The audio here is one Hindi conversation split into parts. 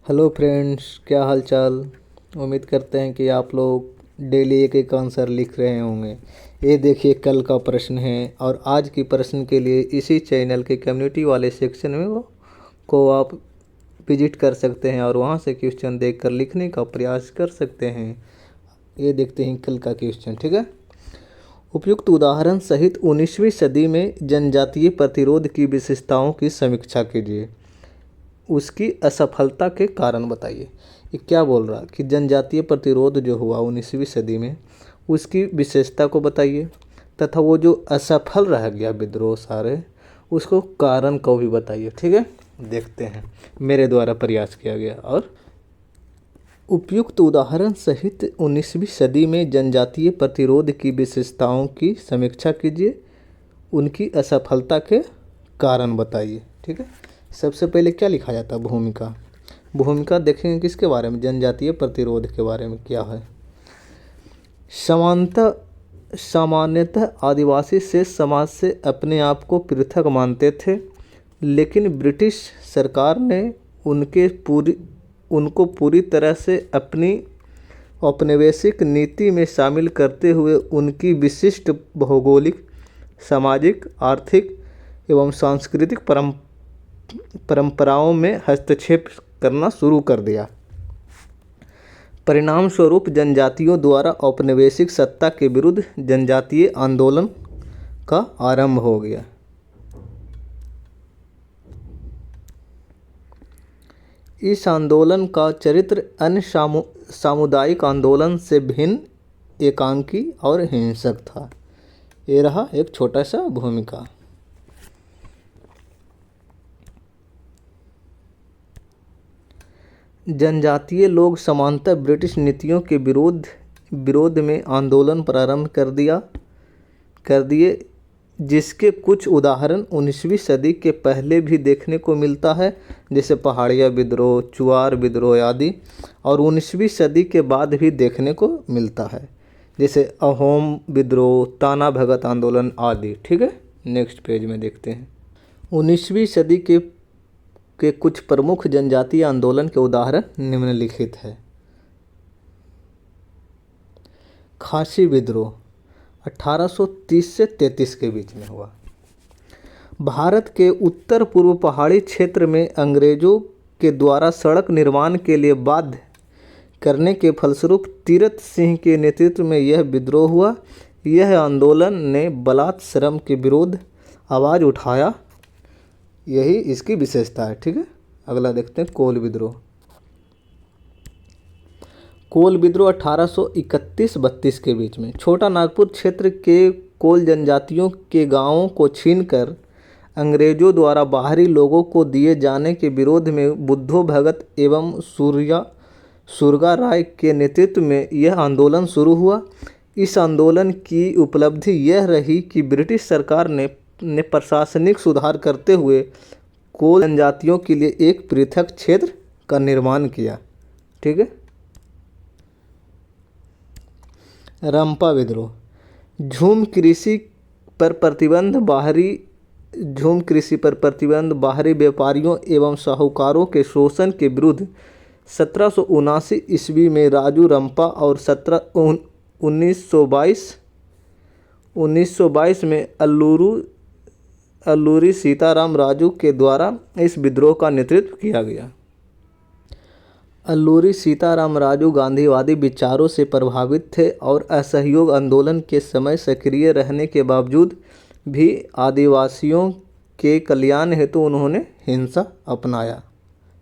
हेलो फ्रेंड्स, क्या हाल चाल। उम्मीद करते हैं कि आप लोग डेली एक एक आंसर लिख रहे होंगे। ये देखिए, कल का प्रश्न है और आज की प्रश्न के लिए इसी चैनल के कम्युनिटी वाले सेक्शन में वो को आप विजिट कर सकते हैं और वहाँ से क्वेश्चन देखकर लिखने का प्रयास कर सकते हैं। ये देखते हैं कल का क्वेश्चन, ठीक है। उपयुक्त उदाहरण सहित 19वीं सदी में जनजातीय प्रतिरोध की विशेषताओं की समीक्षा कीजिए। उसकी असफलता के कारण बताइए। ये क्या बोल रहा कि जनजातीय प्रतिरोध जो हुआ 19वीं सदी में, उसकी विशेषता को बताइए तथा वो जो असफल रह गया विद्रोह सारे, उसको कारण को भी बताइए, ठीक है। देखते हैं, मेरे द्वारा प्रयास किया गया। और उपयुक्त उदाहरण सहित 19वीं सदी में जनजातीय प्रतिरोध की विशेषताओं की समीक्षा कीजिए। उनकी असफलता के कारण बताइए, ठीक है। सबसे पहले क्या लिखा जाता है? भूमिका। भूमिका देखेंगे किसके बारे में? जनजातीय प्रतिरोध के बारे में क्या है। सामान्यतः आदिवासी से समाज से अपने आप को पृथक मानते थे, लेकिन ब्रिटिश सरकार ने उनको पूरी तरह से अपनी औपनिवेशिक नीति में शामिल करते हुए उनकी विशिष्ट भौगोलिक, सामाजिक, आर्थिक एवं सांस्कृतिक परंपराओं में हस्तक्षेप करना शुरू कर दिया। परिणाम स्वरूप जनजातियों द्वारा औपनिवेशिक सत्ता के विरुद्ध जनजातीय आंदोलन का आरंभ हो गया। इस आंदोलन का चरित्र अन्य सामुदायिक आंदोलन से भिन्न, एकांकी और हिंसक था। ये रहा एक छोटा सा भूमिका। जनजातीय लोग समानतः ब्रिटिश नीतियों के विरोध में आंदोलन प्रारंभ कर दिए, जिसके कुछ उदाहरण 19वीं सदी के पहले भी देखने को मिलता है, जैसे पहाड़िया विद्रोह, चुआर विद्रोह आदि, और 19वीं सदी के बाद भी देखने को मिलता है, जैसे अहोम विद्रोह, ताना भगत आंदोलन आदि, ठीक है। नेक्स्ट पेज में देखते हैं। 19वीं सदी के कुछ प्रमुख जनजातीय आंदोलन के उदाहरण निम्नलिखित है। खासी विद्रोह 1830 से 33 के बीच में हुआ। भारत के उत्तर पूर्व पहाड़ी क्षेत्र में अंग्रेजों के द्वारा सड़क निर्माण के लिए बाध्य करने के फलस्वरूप तीरथ सिंह के नेतृत्व में यह विद्रोह हुआ। यह आंदोलन ने बलात् श्रम के विरुद्ध आवाज़ उठाया। यही इसकी विशेषता है, ठीक है। अगला देखते हैं, कोल विद्रोह। कोल विद्रोह 1831-32 के बीच में। छोटा नागपुर क्षेत्र के कोल जनजातियों के गांवों को छीनकर अंग्रेजों द्वारा बाहरी लोगों को दिए जाने के विरोध में बुद्धो भगत एवं सुरगा राय के नेतृत्व में यह आंदोलन शुरू हुआ। इस आंदोलन की उपलब्धि यह रही कि ब्रिटिश सरकार ने प्रशासनिक सुधार करते हुए कोल जनजातियों के लिए एक पृथक क्षेत्र का निर्माण किया, ठीक है। रंपा विद्रोह। झूम कृषि पर प्रतिबंध, बाहरी व्यापारियों एवं साहूकारों के शोषण के विरुद्ध 1779 ईस्वी में राजू रंपा और 1922 में अल्लूरी सीताराम राजू के द्वारा इस विद्रोह का नेतृत्व किया गया। अल्लूरी सीताराम राजू गांधीवादी विचारों से प्रभावित थे और असहयोग आंदोलन के समय सक्रिय रहने के बावजूद भी आदिवासियों के कल्याण हेतु उन्होंने हिंसा अपनाया,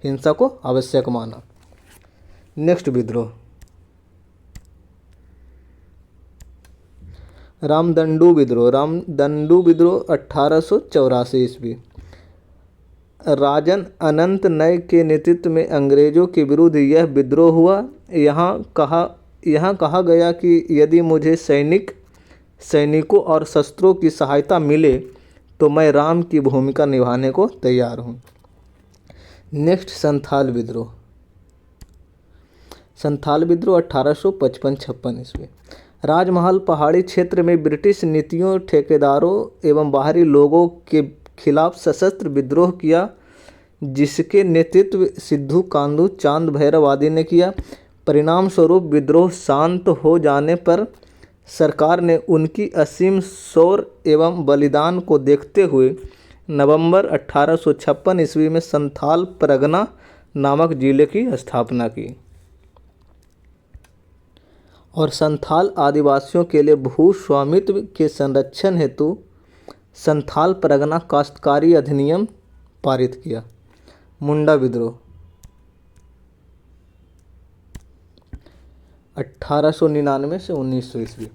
हिंसा को आवश्यक माना। नेक्स्ट विद्रोह, रामदंडू विद्रोह 1884 ईस्वी। राजन अनंत नय के नेतृत्व में अंग्रेजों के विरुद्ध यह विद्रोह हुआ। यहाँ कहा गया कि यदि मुझे सैनिकों और शस्त्रों की सहायता मिले तो मैं राम की भूमिका निभाने को तैयार हूँ। नेक्स्ट, संथाल विद्रोह 1855-56 ईस्वी। राजमहल पहाड़ी क्षेत्र में ब्रिटिश नीतियों, ठेकेदारों एवं बाहरी लोगों के खिलाफ सशस्त्र विद्रोह किया। जिसके नेतृत्व सिद्धू कान्हू चांद भैरव आदि ने किया। परिणाम स्वरूप विद्रोह शांत हो जाने पर सरकार ने उनकी असीम शौर्य एवं बलिदान को देखते हुए नवंबर 1856 ईस्वी में संथाल परगना नामक जिले की स्थापना की और संथाल आदिवासियों के लिए भू स्वामित्व के संरक्षण हेतु संथाल परगना काश्तकारी अधिनियम पारित किया। मुंडा विद्रोह 1899 से 1900 ईस्वी।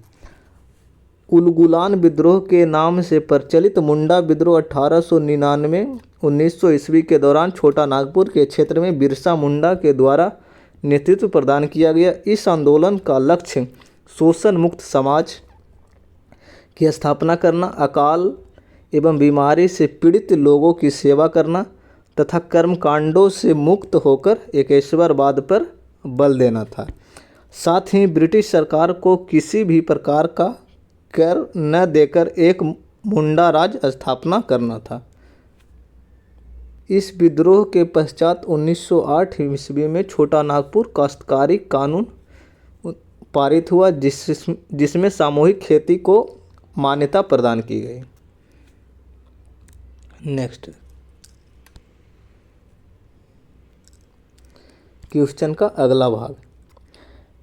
उलगुलान विद्रोह के नाम से प्रचलित मुंडा विद्रोह 1899-1900 ईस्वी के दौरान छोटा नागपुर के क्षेत्र में बिरसा मुंडा के द्वारा नेतृत्व प्रदान किया गया। इस आंदोलन का लक्ष्य शोषण मुक्त समाज की स्थापना करना, अकाल एवं बीमारी से पीड़ित लोगों की सेवा करना तथा कर्मकांडों से मुक्त होकर एकेश्वरवाद पर बल देना था। साथ ही ब्रिटिश सरकार को किसी भी प्रकार का कर न देकर एक मुंडा राज स्थापना करना था। इस विद्रोह के पश्चात 1908 ईस्वी में छोटा नागपुर काश्तकारी कानून पारित हुआ, जिसमें सामूहिक खेती को मान्यता प्रदान की गई। नेक्स्ट क्वेश्चन का अगला भाग,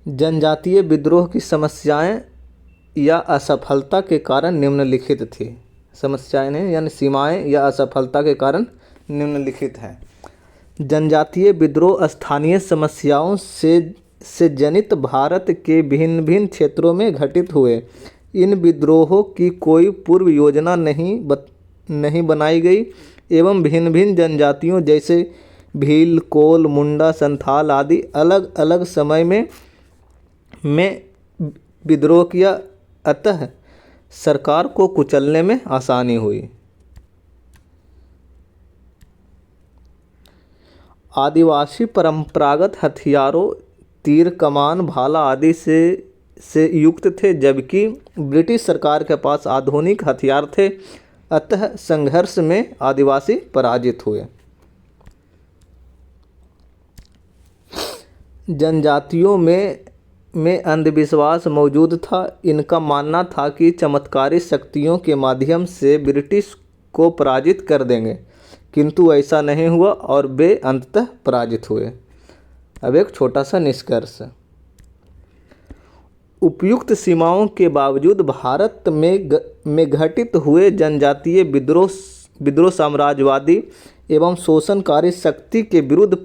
जनजातीय विद्रोह की समस्याएं या असफलता के कारण निम्नलिखित थी। समस्याएं नहीं यानी सीमाएं या असफलता के कारण निम्नलिखित हैं। जनजातीय विद्रोह स्थानीय समस्याओं से जनित भारत के भिन्न भिन्न क्षेत्रों में घटित हुए। इन विद्रोहों की कोई पूर्व योजना नहीं बनाई गई एवं भिन्न भिन्न जनजातियों जैसे भील, कोल, मुंडा, संथाल आदि अलग अलग समय में विद्रोह किया, अतः सरकार को कुचलने में आसानी हुई। आदिवासी परंपरागत हथियारों तीर, कमान, भाला आदि से युक्त थे, जबकि ब्रिटिश सरकार के पास आधुनिक हथियार थे, अतः संघर्ष में आदिवासी पराजित हुए। जनजातियों में अंधविश्वास मौजूद था। इनका मानना था कि चमत्कारी शक्तियों के माध्यम से ब्रिटिश को पराजित कर देंगे, किंतु ऐसा नहीं हुआ और वे अंततः पराजित हुए। अब एक छोटा सा निष्कर्ष, उपयुक्त सीमाओं के बावजूद भारत में घटित हुए जनजातीय विद्रोह साम्राज्यवादी एवं शोषणकारी शक्ति के विरुद्ध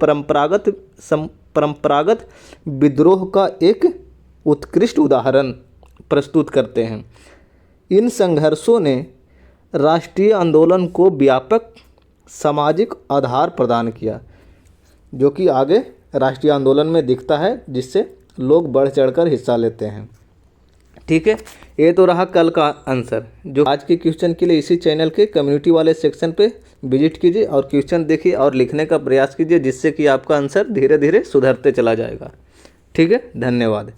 परंपरागत विद्रोह का एक उत्कृष्ट उदाहरण प्रस्तुत करते हैं। इन संघर्षों ने राष्ट्रीय आंदोलन को व्यापक सामाजिक आधार प्रदान किया, जो कि आगे राष्ट्रीय आंदोलन में दिखता है, जिससे लोग बढ़ चढ़कर हिस्सा लेते हैं। ठीक है, ये तो रहा कल का आंसर। जो आज के क्वेश्चन के लिए इसी चैनल के कम्युनिटी वाले सेक्शन पे विजिट कीजिए और क्वेश्चन देखिए और लिखने का प्रयास कीजिए, जिससे कि आपका आंसर धीरे धीरे सुधरते चला जाएगा। ठीक है, धन्यवाद।